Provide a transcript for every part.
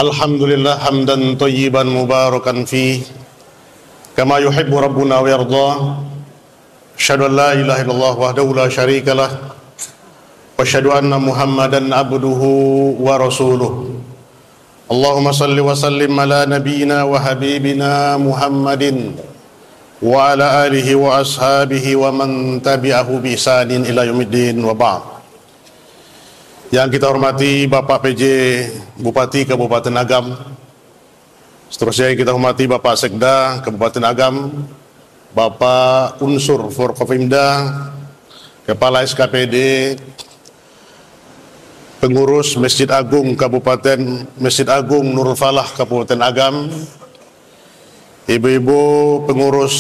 Alhamdulillah hamdan thayyiban mubarakan fi kama yuhibbu rabbuna wa yarda. Asyhadu an la ilaha illallah wahdahu la syarikalah wa asyhadu anna Muhammadan abduhu wa rasuluh. Allahumma salli wa sallim ala nabiyyina wa habibina Muhammadin wa ala alihi wa ashabihi wa man tabi'ahu bi ihsanin ila yaumiddin wa ba'd. Yang kita hormati Bapak PJ Bupati Kabupaten Agam, seterusnya kita hormati Bapak Sekda Kabupaten Agam, Bapak Unsur Forkopimda, Kepala SKPD, pengurus Masjid Agung Kabupaten Masjid Agung Nurul Falah Kabupaten Agam, ibu-ibu pengurus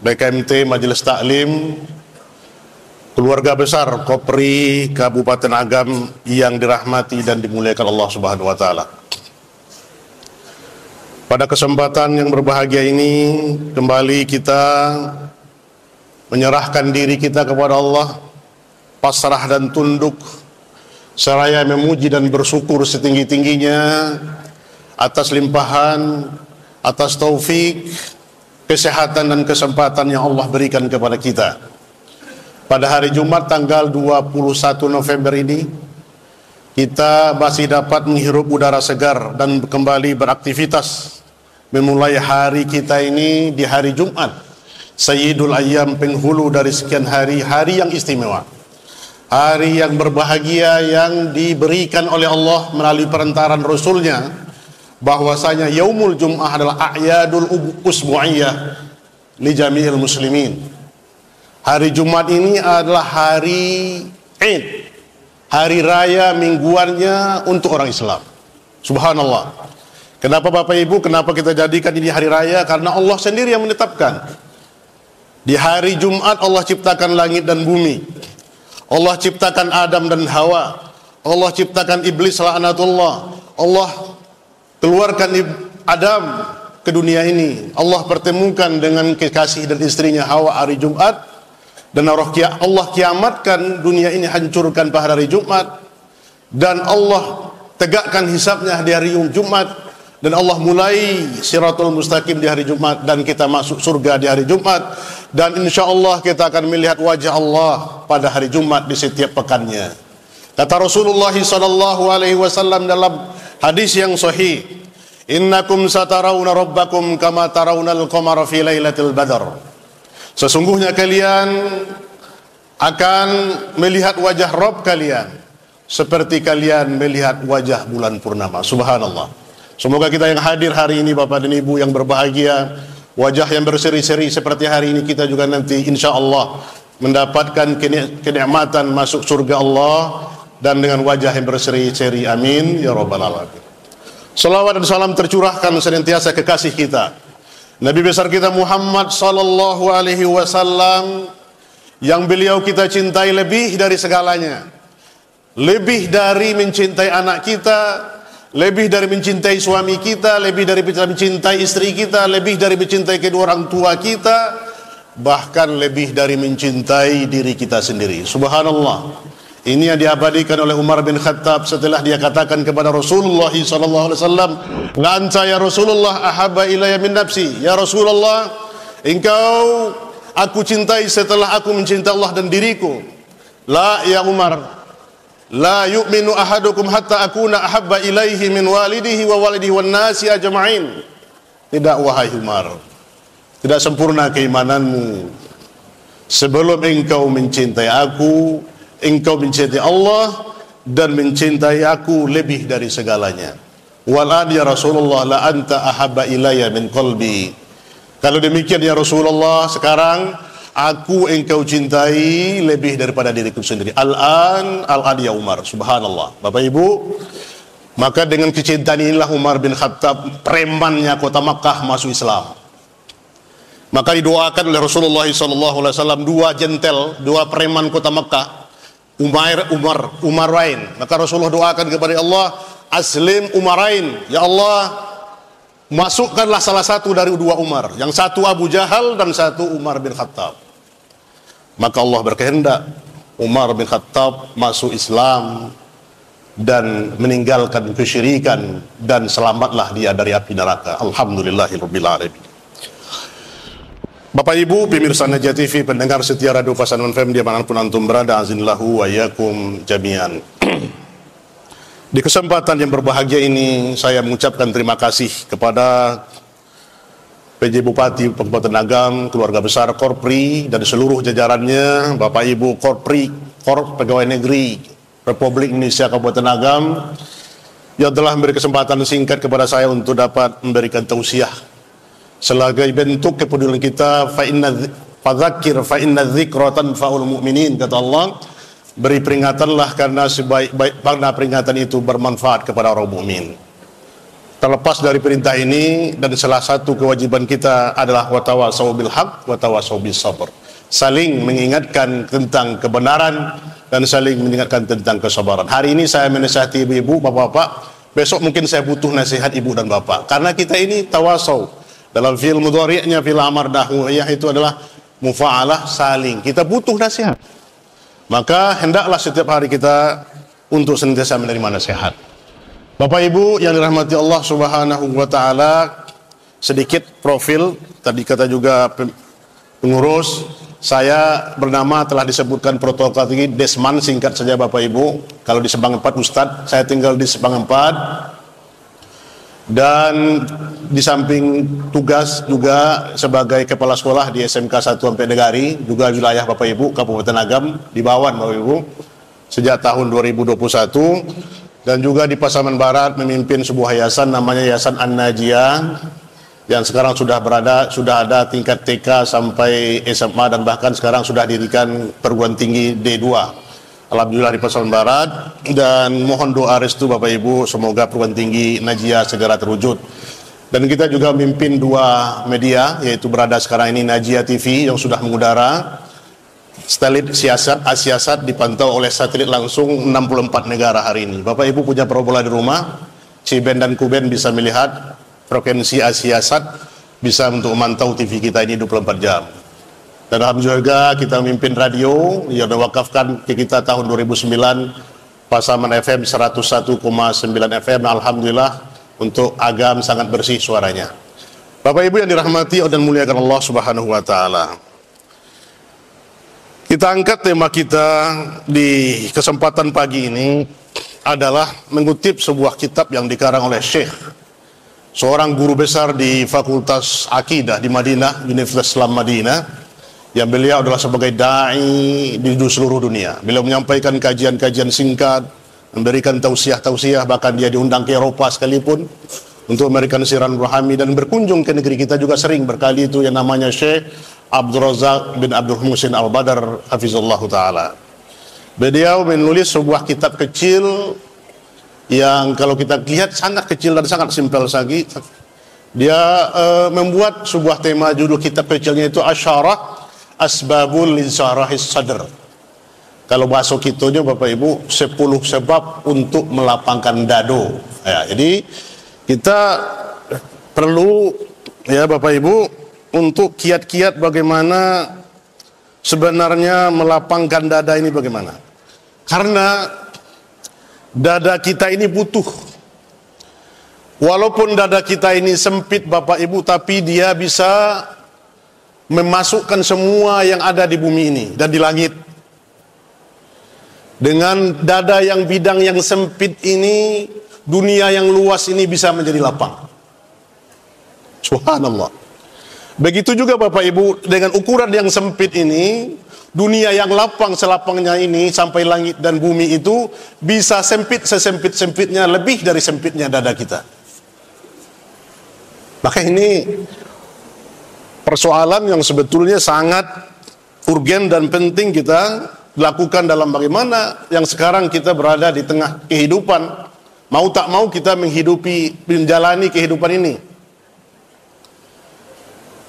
BKMT Majelis Taklim, keluarga besar Kopri Kabupaten Agam yang dirahmati dan dimuliakan Allah Subhanahu wa taala. Pada kesempatan yang berbahagia ini kembali kita menyerahkan diri kita kepada Allah, pasrah dan tunduk seraya memuji dan bersyukur setinggi-tingginya atas limpahan, atas taufik, kesehatan dan kesempatan yang Allah berikan kepada kita. Pada hari Jumat tanggal 21 November ini, kita masih dapat menghirup udara segar dan kembali beraktivitas memulai hari kita ini di hari Jumat, Sayyidul Ayyam, penghulu dari sekian hari, hari yang istimewa, hari yang berbahagia yang diberikan oleh Allah melalui perantaran Rasulnya, bahwasanya Yaumul Jum'ah adalah a'yadul usbu'iyah li jami'il muslimin. Hari Jumat ini adalah hari Id, hari raya mingguannya untuk orang Islam. Subhanallah. Kenapa Bapak Ibu, kenapa kita jadikan ini hari raya? Karena Allah sendiri yang menetapkan. Di hari Jumat Allah ciptakan langit dan bumi. Allah ciptakan Adam dan Hawa. Allah ciptakan iblis laknatullah. Allah keluarkan Adam ke dunia ini. Allah pertemukan dengan kekasih dan istrinya Hawa hari Jumat. Dan Allah kiamatkan dunia ini, hancurkan pada hari Jumat, dan Allah tegakkan hisabnya di hari Jumat, dan Allah mulai Siratul Mustaqim di hari Jumat, dan kita masuk surga di hari Jumat, dan insya Allah kita akan melihat wajah Allah pada hari Jumat di setiap pekannya. Kata Rasulullah SAW dalam hadis yang sahih, innakum satarawna rabbakum kama tarawnal qamara fi lailatul badar. Sesungguhnya kalian akan melihat wajah Rabb kalian seperti kalian melihat wajah bulan purnama. Subhanallah. Semoga kita yang hadir hari ini, Bapak dan Ibu yang berbahagia, wajah yang berseri-seri seperti hari ini, kita juga nanti insya Allah mendapatkan kenikmatan masuk surga Allah dan dengan wajah yang berseri-seri. Amin ya rabbal alamin. Salawat dan salam tercurahkan senantiasa kekasih kita, Nabi besar kita Muhammad sallallahu alaihi wasallam, yang beliau kita cintai lebih dari segalanya, lebih dari mencintai anak kita, lebih dari mencintai suami kita, lebih dari mencintai istri kita, lebih dari mencintai kedua orang tua kita, bahkan lebih dari mencintai diri kita sendiri. Subhanallah. Ini yang diabadikan oleh Umar bin Khattab setelah dia katakan kepada Rasulullah SAW, la anta ya Rasulullah ahabba ilayya min nafsi. Ya Rasulullah, engkau aku cintai setelah aku mencintai Allah dan diriku. La ya Umar, la yu'minu ahadukum hatta akuna ahabba ilaihi min walidihi wa walidihi wan nasi ajma'in. Tidak wahai Umar, tidak sempurna keimananmu sebelum engkau mencintai aku, engkau mencintai Allah dan mencintai aku lebih dari segalanya. Wal'an ya Rasulullah la anta ahabba ilayya min qalbi. Kalau demikian ya Rasulullah, sekarang aku engkau cintai lebih daripada diriku sendiri. Al-an ya Umar. Subhanallah. Bapak Ibu, maka dengan kecintaan inilah Umar bin Khattab, premannya kota Makkah, masuk Islam. Maka didoakan oleh Rasulullah SAW dua jentel, dua preman kota Makkah, Umarain. Maka Rasulullah doakan kepada Allah, aslim Umarain, ya Allah masukkanlah salah satu dari dua Umar, yang satu Abu Jahal dan satu Umar bin Khattab. Maka Allah berkehendak Umar bin Khattab masuk Islam dan meninggalkan kesyirikan, dan selamatlah dia dari api neraka. Alhamdulillahirabbil alamin. Bapak Ibu pemirsa Najah TV, pendengar setia Radio Pasaman FM dimanapun antum berada, azinillahu wa yakum jami'an. Di kesempatan yang berbahagia ini saya mengucapkan terima kasih kepada PJ Bupati Kabupaten Agam, keluarga besar Korpri dan seluruh jajarannya, Bapak Ibu Korpri, Pegawai Negeri Republik Indonesia Kabupaten Agam, yang telah memberi kesempatan singkat kepada saya untuk dapat memberikan tausiah sebagai bentuk kepedulian kita. Fadzakir fa inna dzikra tanfa'ul mu'minin, kata Allah. Beri peringatanlah karena sebaik-baik peringatan itu bermanfaat kepada orang mukmin. Terlepas dari perintah ini, dan salah satu kewajiban kita adalah watawasau bil haq watawasau bis sabr, saling mengingatkan tentang kebenaran dan saling mengingatkan tentang kesabaran. Hari ini saya menasihati ibu-ibu, bapak-bapak, besok mungkin saya butuh nasihat ibu dan bapak, karena kita ini tawasau. Dalam fi'il mudhari'nya, fi'il amar nahwiyah itu adalah mufa'alah, saling. Kita butuh nasihat. Maka hendaklah setiap hari kita untuk senantiasa menerima nasihat. Bapak Ibu yang dirahmati Allah Subhanahu wa taala, sedikit profil, tadi kata juga pengurus, saya bernama telah disebutkan protokol tinggi Desman, singkat saja Bapak Ibu. Kalau di Sebang 4 Ustadz, saya tinggal di Sebang 4. Dan di samping tugas juga sebagai kepala sekolah di SMK 1 sampai Negari, juga wilayah Bapak Ibu Kabupaten Agam di Bawan Bapak Ibu sejak tahun 2021, dan juga di Pasaman Barat memimpin sebuah yayasan namanya Yayasan An-Najiyah yang sekarang sudah ada tingkat TK sampai SMA, dan bahkan sekarang sudah didirikan perguruan tinggi D2. Alhamdulillah di Pasaman Barat, dan mohon doa restu Bapak Ibu semoga perguruan tinggi Najiyah segera terwujud. Dan kita juga memimpin 2 media, yaitu berada sekarang ini Najiyah TV yang sudah mengudara, satelit Asiasat dipantau oleh satelit langsung 64 negara hari ini. Bapak Ibu punya parabola di rumah, Ciben dan Kuben bisa melihat frekuensi Asiasat, bisa untuk memantau TV kita ini 24 jam. Dan alhamdulillah juga kita memimpin radio yang diwakafkan ke kita tahun 2009, Pasaman FM 101,9 FM. Alhamdulillah untuk Agam sangat bersih suaranya. Bapak Ibu yang dirahmati dan muliakan Allah Subhanahu wa taala. Kita angkat tema kita di kesempatan pagi ini adalah mengutip sebuah kitab yang dikarang oleh Syekh, seorang guru besar di Fakultas Akidah di Madinah, Universitas Islam Madinah, yang beliau adalah sebagai da'i di seluruh dunia. Beliau menyampaikan kajian-kajian singkat, memberikan tausiah-tausiah, bahkan dia diundang ke Eropa sekalipun untuk memberikan siaran rohani, dan berkunjung ke negeri kita juga sering berkali itu, yang namanya Syekh Abdul Razak bin Abdul Muhsin Al-Badar hafizallahu ta'ala. Beliau menulis sebuah kitab kecil yang kalau kita lihat sangat kecil dan sangat simpel lagi. Dia membuat sebuah tema, judul kitab kecilnya itu Asyarah Asbabul Linsarahis Sadr. Kalau bahasa kitonya Bapak Ibu, 10 sebab untuk melapangkan dado. Ya, jadi kita perlu ya Bapak Ibu untuk kiat-kiat bagaimana sebenarnya melapangkan dada ini bagaimana. Karena dada kita ini butuh. Walaupun dada kita ini sempit Bapak Ibu, tapi dia bisa memasukkan semua yang ada di bumi ini dan di langit. Dengan dada yang bidang yang sempit ini, dunia yang luas ini bisa menjadi lapang. Subhanallah. Begitu juga Bapak Ibu, dengan ukuran yang sempit ini, dunia yang lapang selapangnya ini sampai langit dan bumi itu bisa sempit sesempit-sempitnya, lebih dari sempitnya dada kita. Maka ini persoalan yang sebetulnya sangat urgen dan penting kita lakukan dalam bagaimana yang sekarang kita berada di tengah kehidupan. Mau tak mau kita menjalani kehidupan ini.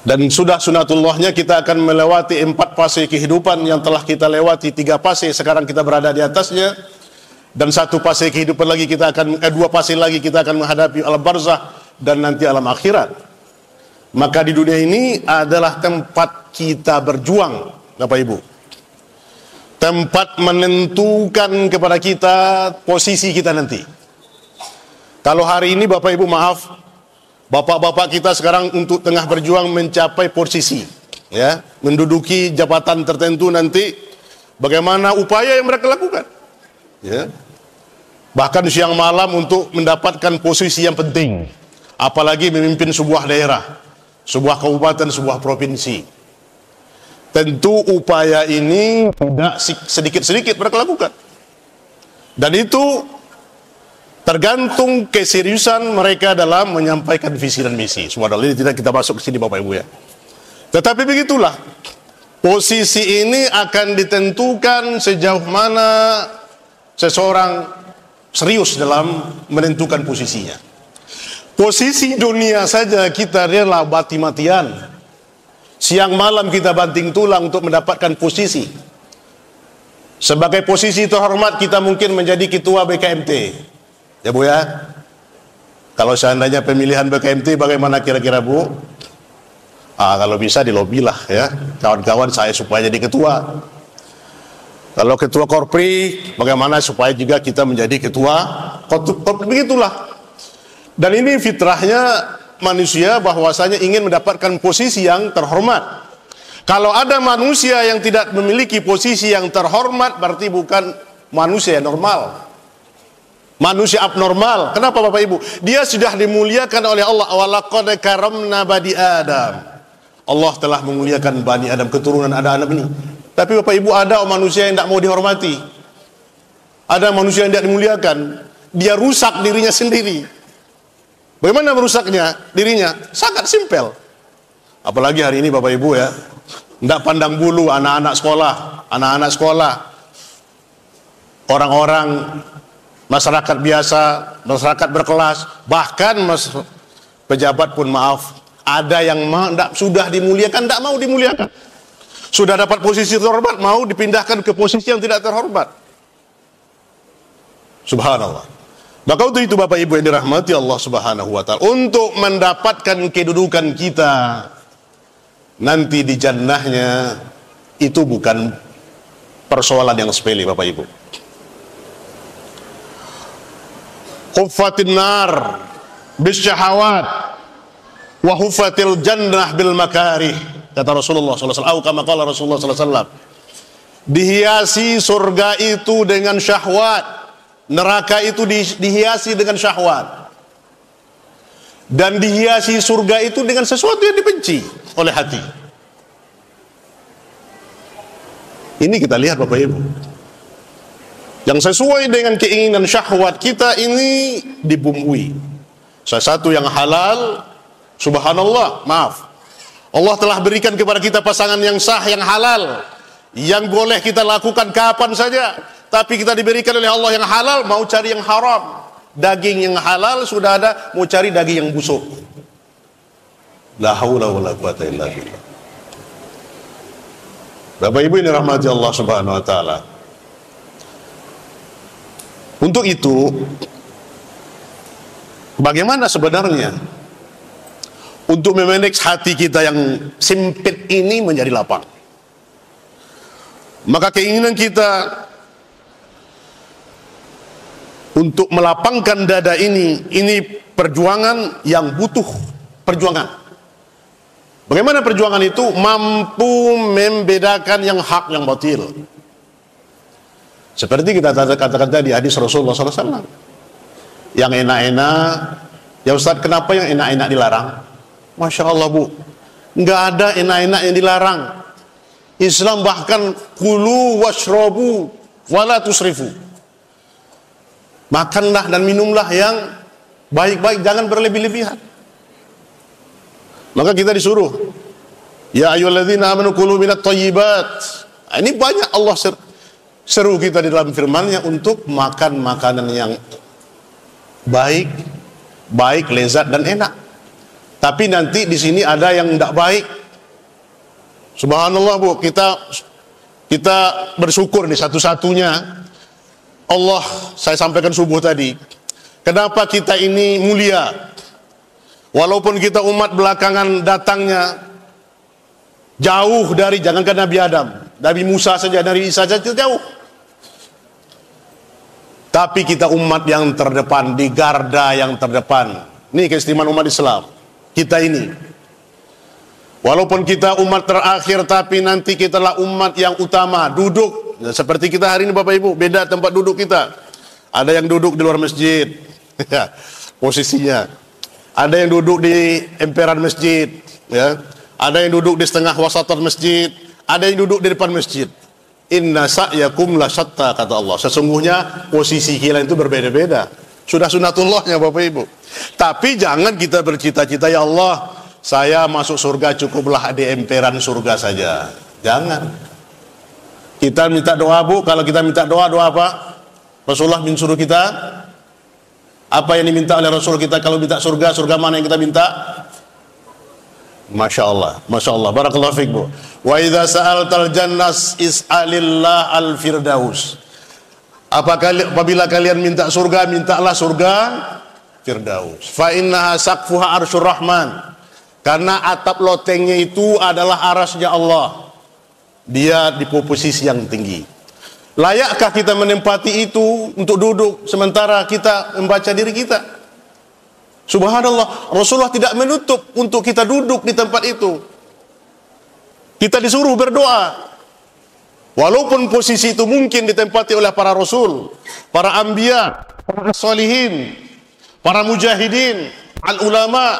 Dan sudah sunatullahnya kita akan melewati 4 fase kehidupan yang telah kita lewati. 3 fase sekarang kita berada di atasnya, dan 1 fase kehidupan lagi kita akan 2 fase lagi kita akan menghadapi alam barzah dan nanti alam akhirat. Maka di dunia ini adalah tempat kita berjuang Bapak Ibu. tempat menentukan kepada kita posisi kita nanti. Kalau hari ini Bapak Ibu maaf, bapak-bapak kita sekarang untuk tengah berjuang mencapai posisi, ya, menduduki jabatan tertentu nanti, bagaimana upaya yang mereka lakukan, ya, bahkan siang malam untuk mendapatkan posisi yang penting, apalagi memimpin sebuah daerah, sebuah kabupaten, sebuah provinsi. Tentu upaya ini tidak sedikit-sedikit mereka lakukan, dan itu tergantung keseriusan mereka dalam menyampaikan visi dan misi. Subhanallah, ini tidak kita masuk ke sini Bapak Ibu ya. Tetapi begitulah, posisi ini akan ditentukan sejauh mana seseorang serius dalam menentukan posisinya. Posisi dunia saja kita rela mati-matian, siang malam kita banting tulang untuk mendapatkan posisi. Sebagai posisi terhormat kita mungkin menjadi ketua BKMT, ya Bu ya. Kalau seandainya pemilihan BKMT bagaimana kira-kira Bu? Kalau bisa dilobilah ya, kawan-kawan saya supaya jadi ketua. Kalau ketua Korpri bagaimana supaya juga kita menjadi ketua Korpri, begitulah. Dan ini fitrahnya manusia bahwasanya ingin mendapatkan posisi yang terhormat. Kalau ada manusia yang tidak memiliki posisi yang terhormat, berarti bukan manusia normal, manusia abnormal. Kenapa Bapak Ibu? Dia sudah dimuliakan oleh Allah. Walaqad karamna bani Adam. Allah telah memuliakan Bani Adam, keturunan Adam ini. Tapi Bapak Ibu, ada manusia yang tidak mau dihormati, ada manusia yang tidak dimuliakan. Dia rusak dirinya sendiri. Bagaimana merusaknya dirinya? Sangat simpel. Apalagi hari ini Bapak Ibu ya, tidak pandang bulu anak-anak sekolah, orang-orang masyarakat biasa, masyarakat berkelas, bahkan pejabat pun maaf, ada yang sudah dimuliakan, tidak mau dimuliakan. Sudah dapat posisi terhormat, mau dipindahkan ke posisi yang tidak terhormat. Subhanallah. Maka untuk itu Bapak Ibu yang dirahmati Allah Subhanahu wa Ta'ala, untuk mendapatkan kedudukan kita nanti di jannahnya, itu bukan persoalan yang sepele Bapak Ibu. Huffatin nar bisyahawat wa huffatil jannah bil makarih, kata Rasulullah SAW, atau kama qala Rasulullah SAW. Dihiasi surga itu dengan syahwat, neraka itu dihiasi dengan syahwat, dan dihiasi surga itu dengan sesuatu yang dibenci oleh hati. Ini kita lihat Bapak Ibu, yang sesuai dengan keinginan syahwat kita ini dibumbui. Salah satu yang halal, subhanallah, maaf, Allah telah berikan kepada kita pasangan yang sah, yang halal, yang boleh kita lakukan kapan saja. Tapi kita diberikan oleh Allah yang halal, mau cari yang haram. Daging yang halal sudah ada, mau cari daging yang busuk. La haula wala quwata illa billah. Bapak Ibu ini rahmati Allah Subhanahu wa Ta'ala. Untuk itu, bagaimana sebenarnya untuk memanage hati kita yang sempit ini menjadi lapang? Maka keinginan kita untuk melapangkan dada ini perjuangan yang butuh perjuangan. Bagaimana perjuangan itu? Mampu membedakan yang hak, yang batil. Seperti kita katakan tadi hadis Rasulullah SAW, yang enak-enak, ya Ustaz, kenapa yang enak-enak dilarang? Masya Allah Bu, nggak ada enak-enak yang dilarang. Islam bahkan kulu washrobu wala tusrifu, makanlah dan minumlah yang baik-baik, jangan berlebih-lebihan. Maka kita disuruh, ya ayyuhalladzina amanu kulu minat thayyibat. Ini banyak Allah seru kita di dalam firman-Nya untuk makan makanan yang baik, lezat dan enak. Tapi nanti di sini ada yang tidak baik. Subhanallah Bu, kita bersyukur nih satu-satunya Allah, saya sampaikan subuh tadi, kenapa kita ini mulia? Walaupun kita umat belakangan datangnya jauh dari, jangankan Nabi Adam, Nabi Musa saja, Nabi Isa saja jauh. Tapi kita umat yang terdepan, di garda yang terdepan. Ini keistimewaan umat Islam. Kita ini. Walaupun kita umat terakhir, tapi nanti kita lah umat yang utama. Duduk. Seperti kita hari ini Bapak Ibu, beda tempat duduk kita. Ada yang duduk di luar masjid. Posisinya. Ada yang duduk di emperan masjid. Ya. Ada yang duduk di setengah wasatan masjid. Ada yang duduk di depan masjid. Inna sa'yakum la syatta, kata Allah. Sesungguhnya posisi kalian itu berbeda-beda. Sudah sunatullahnya Bapak Ibu. Tapi jangan kita bercita-cita, ya Allah, saya masuk surga cukuplah di emperan surga saja. Jangan. Kita minta doa, Bu. Kalau kita minta doa, doa apa? Rasulullah suruh kita. Apa yang diminta oleh Rasul kita kalau minta surga? Surga mana yang kita minta? Masya Allah, Masya Allah. Barakallahu fiik, Bu. Wa idza sa'altal jannas is'alillah al-firdaus. Apabila kalian minta surga, mintalah surga Firdaus. Fa innaha saqfuha arsyur rahman. Karena atap lotengnya itu adalah arasnya Allah. Dia di posisi yang tinggi. Layakkah kita menempati itu untuk duduk sementara kita membaca diri kita? Subhanallah, Rasulullah tidak menutup untuk kita duduk di tempat itu. Kita disuruh berdoa. Walaupun posisi itu mungkin ditempati oleh para rasul, para anbiya, para solihin, para mujahidin, al-ulama,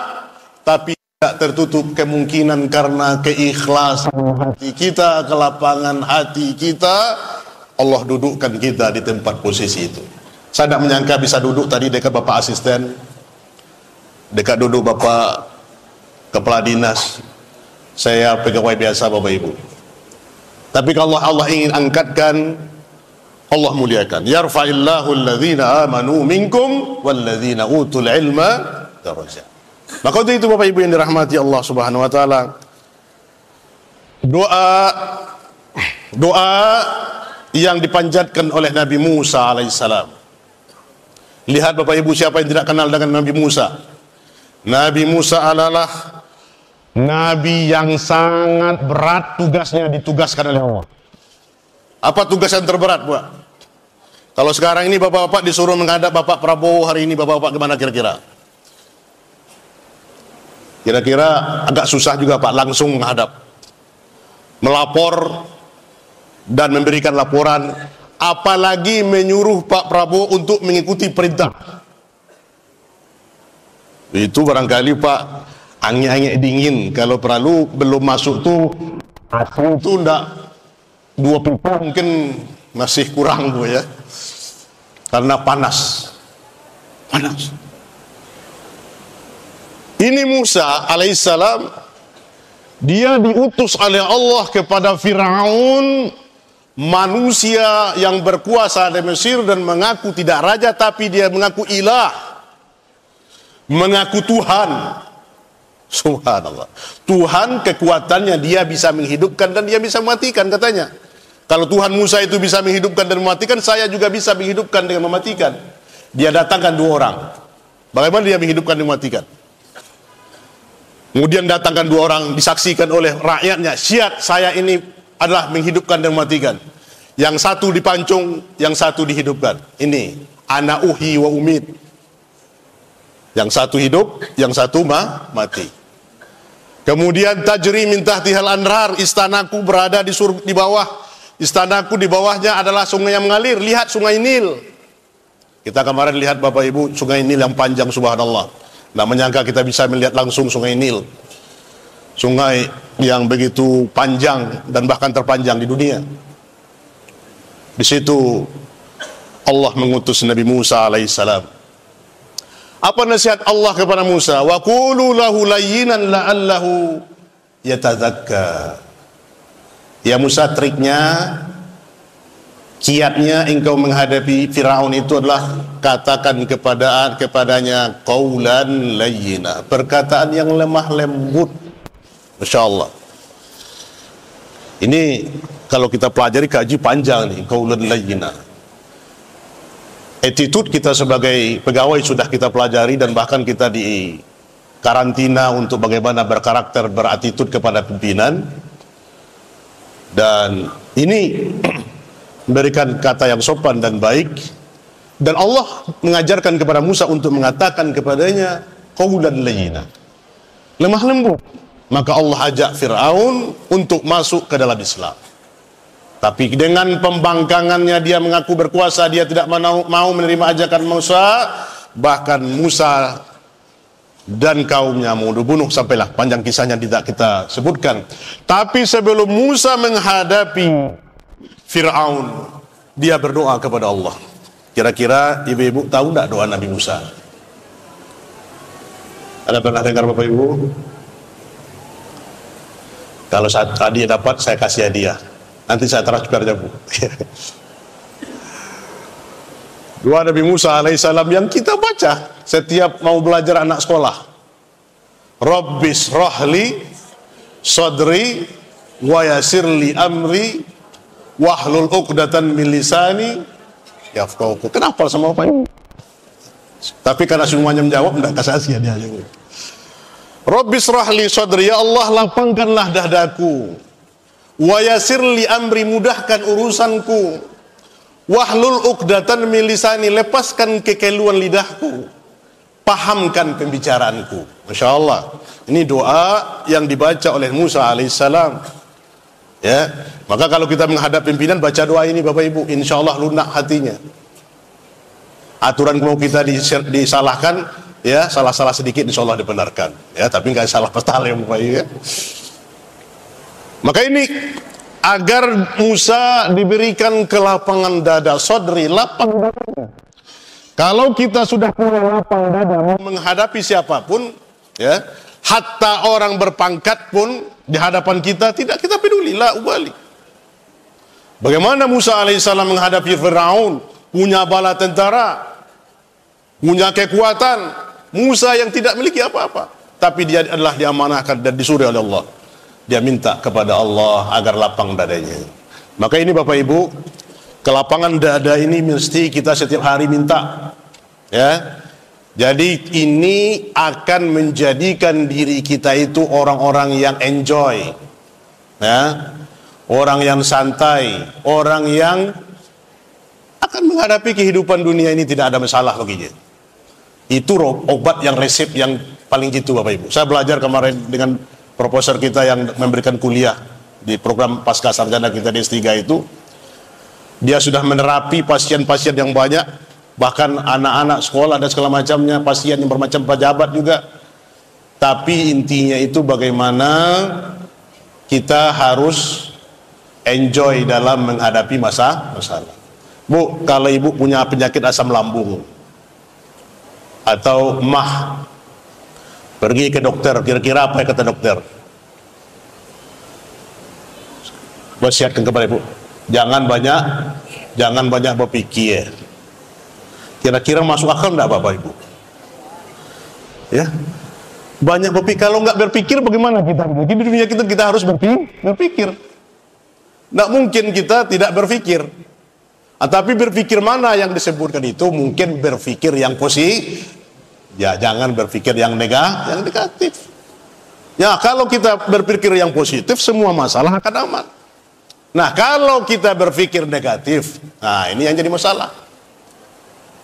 tapi tidak tertutup kemungkinan karena keikhlasan hati kita, kelapangan hati kita, Allah dudukkan kita di tempat posisi itu. Saya tidak menyangka bisa duduk tadi dekat Bapak asisten, dekat duduk Bapak kepala dinas, saya pegawai biasa Bapak Ibu. Tapi kalau Allah ingin angkatkan, Allah muliakan. Yarfa'illahu alladhina amanu minkum walladzina utul ilma darajat. Maka untuk itu Bapak Ibu yang dirahmati Allah Subhanahu wa taala, doa yang dipanjatkan oleh Nabi Musa alaihissalam. Lihat Bapak Ibu, siapa yang tidak kenal dengan Nabi Musa? Nabi Musa adalah Nabi yang sangat berat tugasnya ditugaskan oleh Allah. Apa tugas yang terberat, Bu? Kalau sekarang ini bapak-bapak disuruh menghadap Bapak Prabowo hari ini, bapak-bapak gimana kira-kira? Kira-kira agak susah juga Pak, langsung menghadap, melapor dan memberikan laporan, apalagi menyuruh Pak Prabowo untuk mengikuti perintah. Itu barangkali Pak angin-angin dingin, kalau perlu belum masuk tuh asli tuh enggak 2 pipa mungkin masih kurang Bu ya, karena panas. Ini Musa alaihissalam, dia diutus oleh Allah kepada Firaun, manusia yang berkuasa di Mesir dan mengaku tidak raja, tapi dia mengaku ilah, mengaku Tuhan. Subhanallah. Tuhan kekuatannya, dia bisa menghidupkan dan dia bisa mematikan katanya. Kalau Tuhan Musa itu bisa menghidupkan dan mematikan, saya juga bisa menghidupkan dengan mematikan. Dia datangkan 2 orang. Bagaimana dia menghidupkan dan mematikan? Kemudian datangkan 2 orang, disaksikan oleh rakyatnya, siap saya ini adalah menghidupkan dan mematikan. Yang satu dipancung, yang satu dihidupkan. Ini ana uhi wa umid. Yang satu hidup, yang satu mati. Kemudian tajri min tahtihal anhar, istanaku berada di bawah. Istanaku di bawahnya adalah sungai yang mengalir. Lihat sungai Nil. Kita kemarin lihat Bapak Ibu sungai Nil yang panjang, subhanallah. Nah, menyangka kita bisa melihat langsung sungai Nil. Sungai yang begitu panjang dan bahkan terpanjang di dunia. Di situ Allah mengutus Nabi Musa alaihissalam. Apa nasihat Allah kepada Musa? Wa qulu lahu layyinan la'allahu yatadzakka. Ya Musa, triknya, kiatnya engkau menghadapi Firaun itu adalah katakan kepadanya qaulan layyina, perkataan yang lemah lembut. Masya Allah. Ini kalau kita pelajari kaji panjang nih, qaulan layyina. Attitude kita sebagai pegawai sudah kita pelajari dan bahkan kita di karantina untuk bagaimana berkarakter, berattitude kepada pimpinan. Dan Ini memberikan kata yang sopan dan baik, dan Allah mengajarkan kepada Musa untuk mengatakan kepadanya qaulan layyina, lemah lembut. Maka Allah ajak Fir'aun untuk masuk ke dalam Islam. Tapi dengan pembangkangannya, dia mengaku berkuasa, dia tidak mau menerima ajakan Musa. Bahkan Musa dan kaumnya mau dibunuh, sampailah panjang kisahnya tidak kita sebutkan. Tapi sebelum Musa menghadapi Fir'aun, dia berdoa kepada Allah. Kira-kira ibu-ibu tahu tidak doa Nabi Musa? Ada pernah dengar Bapak Ibu? Kalau tadi dapat, saya kasih hadiah. Nanti saya transfer aja, Bu. Doa Nabi Musa alaihissalam yang kita baca setiap mau belajar anak sekolah. Rabbis rohli sodri wa yasirli amri wahlul uqdatan min lisani yafqahu. Kenapa sama Bapak Ibu? Tapi karena semuanya menjawab, tidak kasih hadiah aja. Rabbis rohli sodri, ya Allah lapangkanlah dadaku. Wa yasirli amri, mudahkan urusanku. Wahlul uqdatan min lisani, lepaskan kekeluan lidahku. Pahamkan pembicaraanku. Masya Allah. Ini doa yang dibaca oleh Musa alaihissalam. Ya, maka kalau kita menghadap pimpinan, baca doa ini Bapak Ibu, insya Allah lunak hatinya. Aturan mau kita disalahkan, ya salah-salah sedikit insya Allah dibenarkan. Ya, tapi nggak salah fatal ya Bapak Ibu. Ya. Maka ini agar Musa diberikan kelapangan dada, sodri, lapang dada. Kalau kita sudah punya lapang dada menghadapi siapapun, ya, hatta orang berpangkat pun di hadapan kita tidak kita peduli, la ubali. Bagaimana Musa alaihissalam menghadapi Fir'aun, punya bala tentara, punya kekuatan. Musa yang tidak memiliki apa-apa, tapi dia adalah diamanahkan dan disuruh oleh Allah. Dia minta kepada Allah agar lapang dadanya. Maka ini Bapak Ibu, kelapangan dada ini mesti kita setiap hari minta, ya. Jadi ini akan menjadikan diri kita itu orang-orang yang enjoy, ya, orang yang santai, orang yang akan menghadapi kehidupan dunia ini tidak ada masalah baginya. Itu obat yang resep yang paling jitu Bapak Ibu. Saya belajar kemarin dengan profesor kita yang memberikan kuliah di program pasca sarjana kita di S3 itu. Dia sudah menerapi pasien-pasien yang banyak, bahkan anak-anak sekolah dan segala macamnya, pasien yang bermacam pejabat juga. Tapi intinya itu bagaimana kita harus enjoy dalam menghadapi masalah. Bu, kalau ibu punya penyakit asam lambung atau mah, pergi ke dokter, kira-kira apa yang kata dokter? Wasiatkan kepada ibu, jangan banyak berpikir. Kira-kira masuk akal enggak Bapak Ibu? Ya, banyak berpikir. Kalau nggak berpikir bagaimana kita? Di dunia kita harus berpikir. Nggak mungkin kita tidak berpikir. Tapi berpikir mana yang disebutkan itu? Mungkin berpikir yang positif. Ya, jangan berpikir yang negatif. Ya, kalau kita berpikir yang positif, semua masalah akan aman. Nah, kalau kita berpikir negatif, nah ini yang jadi masalah.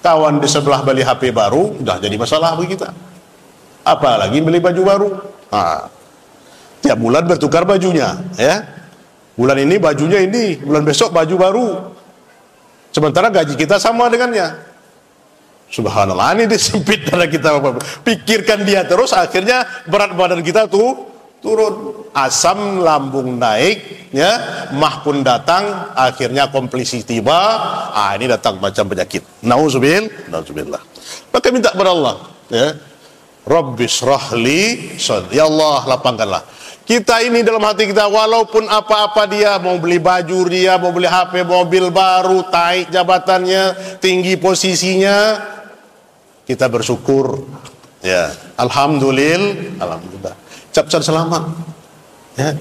Kawan di sebelah beli HP baru, udah jadi masalah bagi kita. Apalagi beli baju baru. Nah, tiap bulan bertukar bajunya, ya. Bulan ini bajunya ini, bulan besok baju baru. Sementara gaji kita sama dengannya. Subhanallah, ini disempit darah kita. Pikirkan dia terus, akhirnya berat badan kita tuh turun, asam lambung naik, ya, mah pun datang, akhirnya komplikasi tiba. Ini datang macam penyakit. Nauzubillah. Maka minta kepada Allah, ya, Rabbis rahli sadri, ya Allah lapangkanlah. Kita ini dalam hati kita, walaupun apa-apa dia, mau beli baju dia, mau beli HP, mobil baru, naik jabatannya, tinggi posisinya, kita bersyukur, ya, alhamdulillah, ucapkan selamat, ya.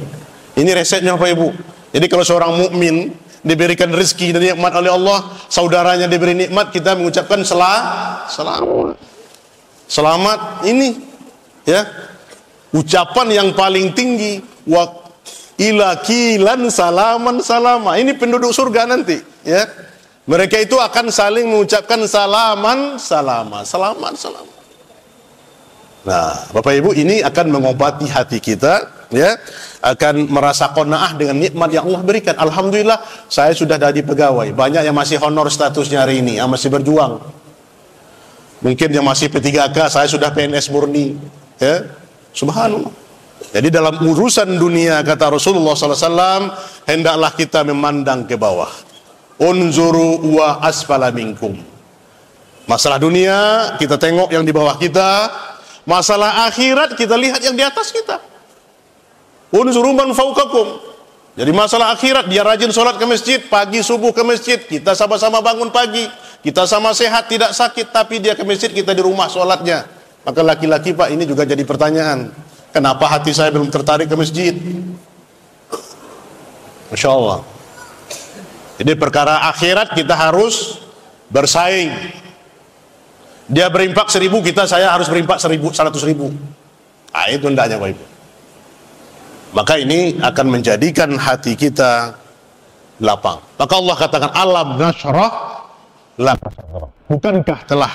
Ini resepnya Bapak Ibu. Jadi kalau seorang mukmin diberikan rezeki dan nikmat oleh Allah, saudaranya diberi nikmat, kita mengucapkan selamat ini, ya, ucapan yang paling tinggi. ila kilan salaman salama. Ini penduduk surga nanti, ya. Mereka itu akan saling mengucapkan salaman salama, salaman salama. Nah, Bapak Ibu, ini akan mengobati hati kita, ya. Akan merasa qanaah dengan nikmat yang Allah berikan. Alhamdulillah, saya sudah jadi pegawai. Banyak yang masih honor statusnya hari ini, yang masih berjuang. Mungkin yang masih P3K, saya sudah PNS murni, ya. Subhanallah. Jadi dalam urusan dunia, kata Rasulullah SAW, hendaklah kita memandang ke bawah. Unzuru wa asfala minkum. Masalah dunia, kita tengok yang di bawah kita. Masalah akhirat, kita lihat yang di atas kita. Unzuru man fauqakum. Jadi masalah akhirat, dia rajin sholat ke masjid, pagi subuh ke masjid, kita sama-sama bangun pagi, kita sama sehat, tidak sakit, tapi dia ke masjid, kita di rumah sholatnya. Maka laki-laki, Pak, ini juga jadi pertanyaan. Kenapa hati saya belum tertarik ke masjid? Masya Allah. Jadi perkara akhirat kita harus bersaing. Dia berimpak 1.000, saya harus berimpak 100.000. Nah, itu hendaknya, Pak Ibu. Maka ini akan menjadikan hati kita lapang. Maka Allah katakan, alam nashrah laka sadrak. Bukankah telah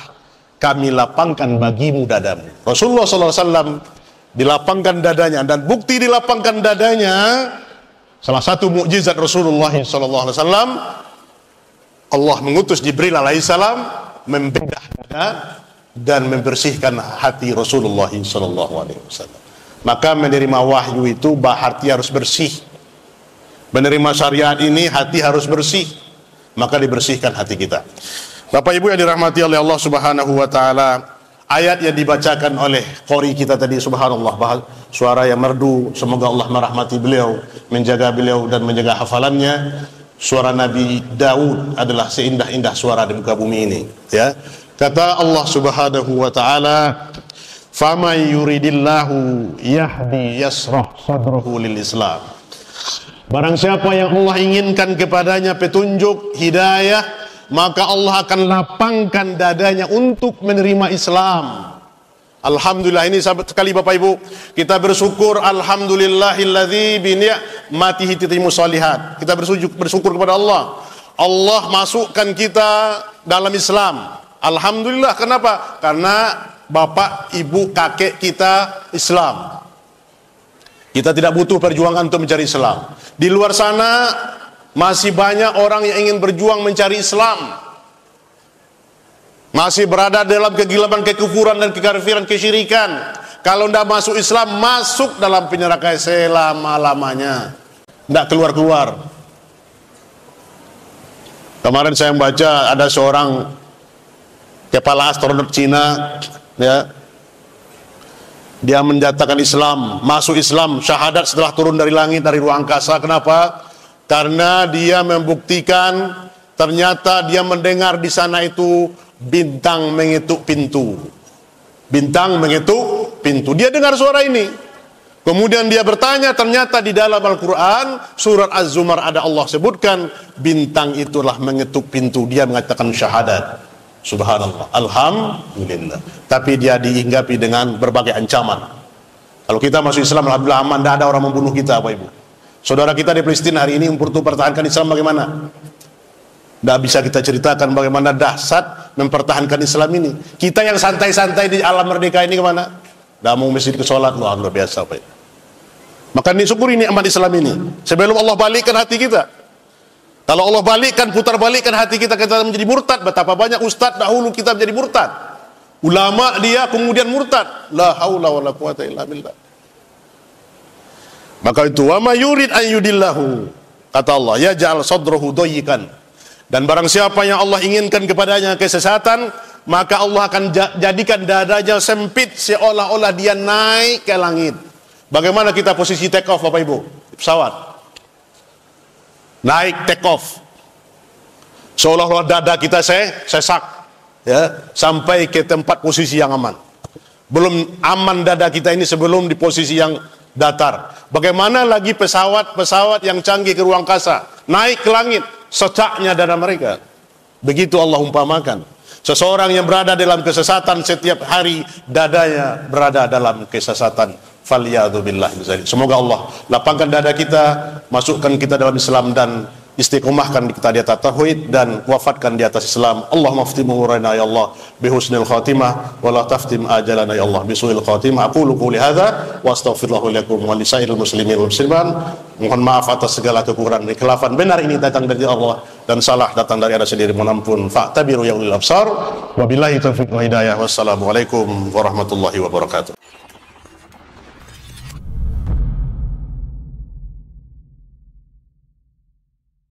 kami lapangkan bagimu dadamu? Rasulullah SAW dilapangkan dadanya, dan bukti dilapangkan dadanya, salah satu mukjizat Rasulullah SAW, Allah mengutus Jibril alaihissalam membedah dada dan membersihkan hati Rasulullah SAW. Maka menerima wahyu itu hati harus bersih. Menerima syariat ini hati harus bersih. Maka dibersihkan hati kita. Bapak Ibu yang dirahmati oleh Allah Subhanahu wa taala, ayat yang dibacakan oleh qori kita tadi, subhanallah, suara yang merdu, semoga Allah merahmati beliau, menjaga beliau dan menjaga hafalannya. Suara Nabi Daud adalah seindah-indah suara di muka bumi ini, ya. Kata Allah Subhanahu wa taala, "Faman yuridillahu yahdi yasrah sadrahu lil Islam." Barang siapa yang Allah inginkan kepadanya petunjuk, hidayah, maka Allah akan lapangkan dadanya untuk menerima Islam. Alhamdulillah, ini sahabat sekali Bapak Ibu, kita bersyukur, alhamdulillahilladzi bi ni'matihi tatimmu shalihat. Kita bersyukur kepada Allah. Allah masukkan kita dalam Islam. Alhamdulillah, kenapa? Karena bapak, ibu, kakek kita Islam. Kita tidak butuh perjuangan untuk mencari Islam. Di luar sana masih banyak orang yang ingin berjuang mencari Islam. Masih berada dalam kegelapan, kekufuran dan kekafiran, kesyirikan. Kalau tidak masuk Islam, masuk dalam neraka selama-lamanya. Tidak keluar-keluar. Kemarin saya membaca ada seorang kepala astronot Cina, ya, dia menyatakan Islam, masuk Islam, syahadat setelah turun dari langit, dari ruang angkasa. Kenapa? Karena dia membuktikan ternyata dia mendengar di sana itu bintang mengetuk pintu. Bintang mengetuk pintu. Dia dengar suara ini. Kemudian dia bertanya, ternyata di dalam Al-Quran surat Az-Zumar ada Allah sebutkan bintang itulah mengetuk pintu. Dia mengatakan syahadat. Subhanallah, alhamdulillah. Tapi dia dihinggapi dengan berbagai ancaman. Kalau kita masuk Islam, alhamdulillah aman, tidak ada orang membunuh kita, Bapak Ibu. Saudara kita di Palestina hari ini untuk pertahankan Islam bagaimana? Tidak bisa kita ceritakan bagaimana dahsyat mempertahankan Islam ini. Kita yang santai-santai di alam merdeka ini kemana? Tidak mau masjid ke sholat, luar biasa, Pak. Maka disyukuri nikmat Islam ini sebelum Allah balikkan hati kita. Kalau Allah balikkan, putar balikkan hati kita menjadi murtad. Betapa banyak ustadz dahulu kita menjadi murtad. Ulama dia kemudian murtad. La haula wala quwata illa billah. Maka itu, wa ma yurid an yudillahu, kata Allah, yaj'al sadrahu dayyikan. Dan barang siapa yang Allah inginkan kepadanya kesesatan, maka Allah akan jadikan dadanya sempit seolah-olah dia naik ke langit. Bagaimana kita posisi take off, Bapak Ibu? Pesawat naik take off, seolah-olah dada kita sesak, ya, sampai ke tempat posisi yang aman. Belum aman dada kita ini sebelum di posisi yang datar. Bagaimana lagi pesawat-pesawat yang canggih ke ruang angkasa, naik ke langit, secaknya dada mereka. Begitu Allah umpamakan seseorang yang berada dalam kesesatan, setiap hari dadanya berada dalam kesesatan Falyadu billahi bizalik. Semoga Allah lapangkan dada kita, masukkan kita dalam Islam dan istiqomahkan kita di atas tauhid dan wafatkan di atas Islam. Allahumma aftim umurana ya Allah bihusnil khatimah wa la taftim ajalana ya Allah bisuil khatimah. Aqulu qouli hadza wa astaghfirullah lakum wa lisairil muslimin wal muslimat. Mohon maaf atas segala kekurangan dan khilafan. Benar ini datang dari Allah dan salah datang dari Anda sendiri. Mohon ampun. Fa'tabiru ya ulil absar. Wabillahi taufiq wa hidayah. Wassalamualaikum warahmatullahi wabarakatuh.